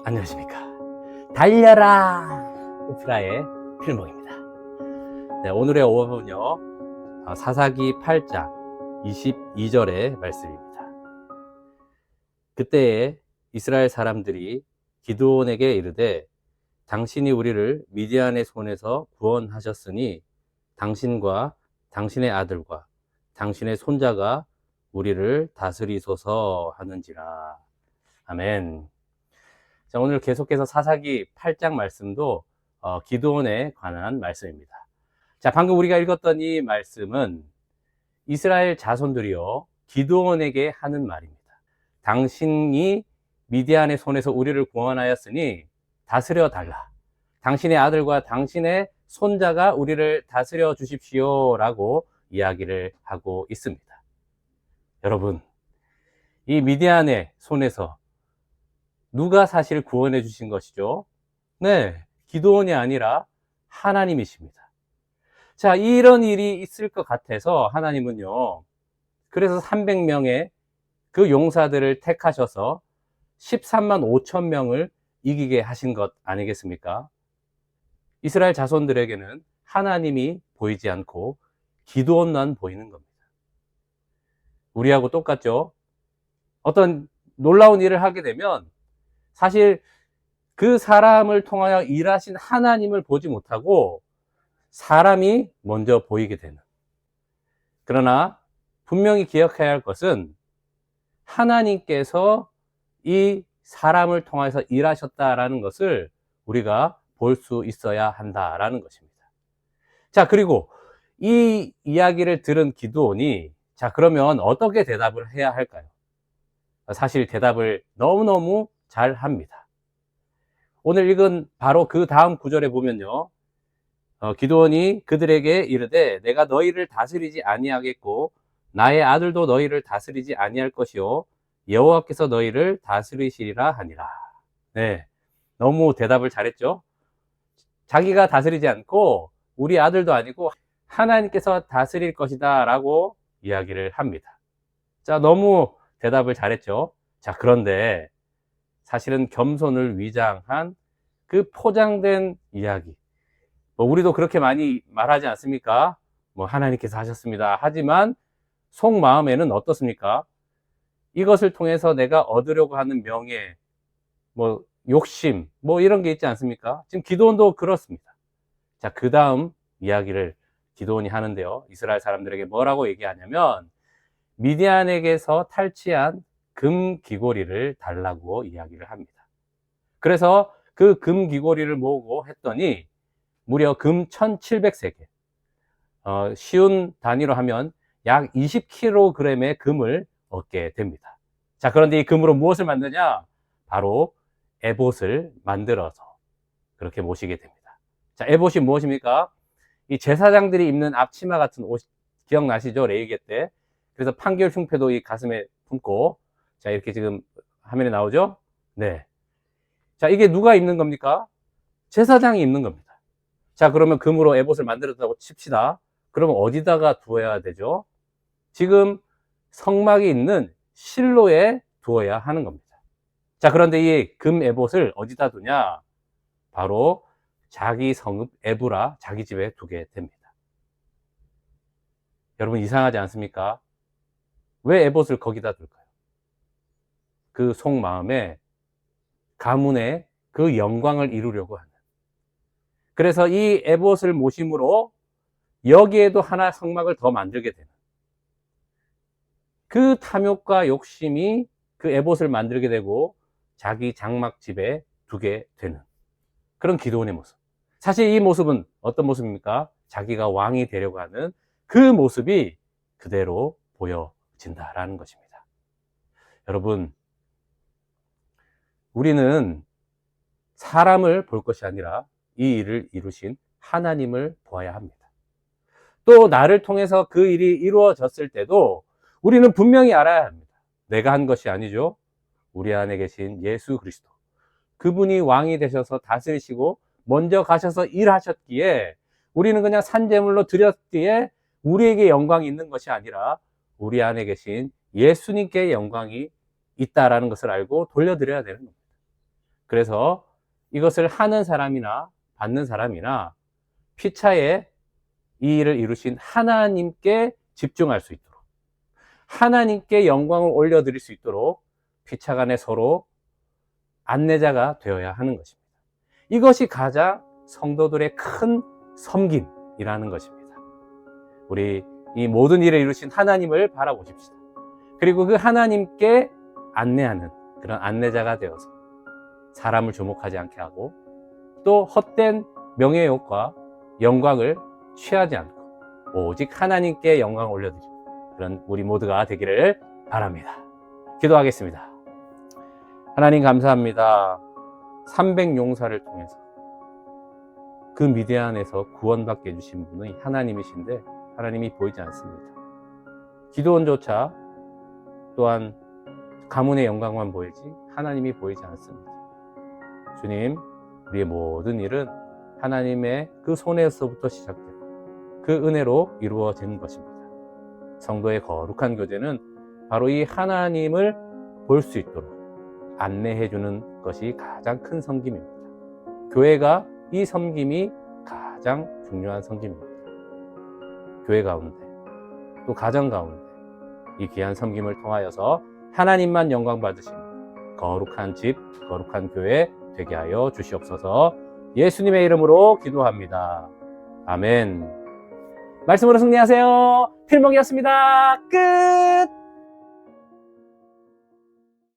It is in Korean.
안녕하십니까. 달려라! 오프라의 필목입니다. 네, 오늘의 오법은요, 사사기 8장 22절의 말씀입니다. 그때에 이스라엘 사람들이 기드온에게 이르되, 당신이 우리를 미디안의 손에서 구원하셨으니 당신과 당신의 아들과 당신의 손자가 우리를 다스리소서 하는지라. 아멘. 자, 오늘 계속해서 사사기 8장 말씀도 기드온에 관한 말씀입니다. 자, 방금 우리가 읽었던 이 말씀은 이스라엘 자손들이요, 기드온에게 하는 말입니다. 당신이 미디안의 손에서 우리를 구원하였으니 다스려 달라. 당신의 아들과 당신의 손자가 우리를 다스려 주십시오 라고 이야기를 하고 있습니다. 여러분, 이 미디안의 손에서 누가 사실 구원해 주신 것이죠? 네, 기드온이 아니라 하나님이십니다. 자, 이런 일이 있을 것 같아서 하나님은요, 그래서 300명의 그 용사들을 택하셔서 13만 5천 명을 이기게 하신 것 아니겠습니까? 이스라엘 자손들에게는 하나님이 보이지 않고 기드온만 보이는 겁니다. 우리하고 똑같죠? 어떤 놀라운 일을 하게 되면 사실 그 사람을 통하여 일하신 하나님을 보지 못하고 사람이 먼저 보이게 되는. 그러나 분명히 기억해야 할 것은 하나님께서 이 사람을 통해서 일하셨다라는 것을 우리가 볼 수 있어야 한다라는 것입니다. 자, 그리고 이 이야기를 들은 기드온이, 자, 그러면 어떻게 대답을 해야 할까요? 사실 대답을 너무너무 잘 합니다. 오늘 읽은 바로 그 다음 구절에 보면요, 기드온이 그들에게 이르되 내가 너희를 다스리지 아니하겠고 나의 아들도 너희를 다스리지 아니할 것이요 여호와께서 너희를 다스리시리라 하니라. 네, 너무 대답을 잘했죠. 자기가 다스리지 않고 우리 아들도 아니고 하나님께서 다스릴 것이다 라고 이야기를 합니다. 자, 너무 대답을 잘했죠. 자, 그런데 사실은 겸손을 위장한 그 포장된 이야기, 우리도 그렇게 많이 말하지 않습니까? 하나님께서 하셨습니다. 하지만 속마음에는 어떻습니까? 이것을 통해서 내가 얻으려고 하는 명예, 욕심, 이런 게 있지 않습니까? 지금 기드온도 그렇습니다. 자, 그 다음 이야기를 기드온이 하는데요, 이스라엘 사람들에게 뭐라고 얘기하냐면 미디안에게서 탈취한 금 귀고리를 달라고 이야기를 합니다. 그래서 그 금 귀고리를 모으고 했더니 무려 금 1700세겔, 쉬운 단위로 하면 약 20kg의 금을 얻게 됩니다. 자, 그런데 이 금으로 무엇을 만드냐? 바로 에봇을 만들어서 그렇게 모시게 됩니다. 자, 에봇이 무엇입니까? 이 제사장들이 입는 앞치마 같은 옷 기억나시죠? 레위기 때. 그래서 판결 흉패도 이 가슴에 품고, 자, 이렇게 지금 화면에 나오죠? 네. 자, 이게 누가 입는 겁니까? 제사장이 입는 겁니다. 자, 그러면 금으로 에봇을 만들었다고 칩시다. 그러면 어디다가 두어야 되죠? 지금 성막이 있는 실로에 두어야 하는 겁니다. 자, 그런데 이 금 에봇을 어디다 두냐? 바로 자기 성읍 에브라, 자기 집에 두게 됩니다. 여러분, 이상하지 않습니까? 왜 에봇을 거기다 둘까요? 그 속마음에 가문의 그 영광을 이루려고 하는. 그래서 이 에봇을 모심으로 여기에도 하나 성막을 더 만들게 되는 그 탐욕과 욕심이 그 에봇을 만들게 되고 자기 장막집에 두게 되는 그런 기드온의 모습. 사실 이 모습은 어떤 모습입니까? 자기가 왕이 되려고 하는 그 모습이 그대로 보여진다라는 것입니다. 여러분, 우리는 사람을 볼 것이 아니라 이 일을 이루신 하나님을 보아야 합니다. 또 나를 통해서 그 일이 이루어졌을 때도 우리는 분명히 알아야 합니다. 내가 한 것이 아니죠. 우리 안에 계신 예수 그리스도, 그분이 왕이 되셔서 다스리시고 먼저 가셔서 일하셨기에 우리는 그냥 산제물로 드렸기에 우리에게 영광이 있는 것이 아니라 우리 안에 계신 예수님께 영광이 있다라는 것을 알고 돌려드려야 되는 겁니다. 그래서 이것을 하는 사람이나 받는 사람이나 피차에 이 일을 이루신 하나님께 집중할 수 있도록, 하나님께 영광을 올려드릴 수 있도록 피차 간에 서로 안내자가 되어야 하는 것입니다. 이것이 가장 성도들의 큰 섬김이라는 것입니다. 우리 이 모든 일을 이루신 하나님을 바라보십시다. 그리고 그 하나님께 안내하는 그런 안내자가 되어서 사람을 주목하지 않게 하고 또 헛된 명예욕과 영광을 취하지 않고 오직 하나님께 영광을 올려드리는 그런 우리 모두가 되기를 바랍니다. 기도하겠습니다. 하나님 감사합니다. 300용사를 통해서 그 미디안에서 구원받게 해주신 분이 하나님이신데 하나님이 보이지 않습니다. 기드온조차 또한 가문의 영광만 보이지 하나님이 보이지 않습니다. 주님, 우리의 모든 일은 하나님의 그 손에서부터 시작되고 그 은혜로 이루어지는 것입니다. 성도의 거룩한 교제는 바로 이 하나님을 볼 수 있도록 안내해 주는 것이 가장 큰 섬김입니다. 교회가 이 섬김이 가장 중요한 섬김입니다. 교회 가운데 또 가정 가운데 이 귀한 섬김을 통하여서 하나님만 영광 받으시는 거룩한 집, 거룩한 교회 되게 하여 주시옵소서. 예수님의 이름으로 기도합니다. 아멘. 말씀으로 승리하세요. 필목이었습니다. 끝!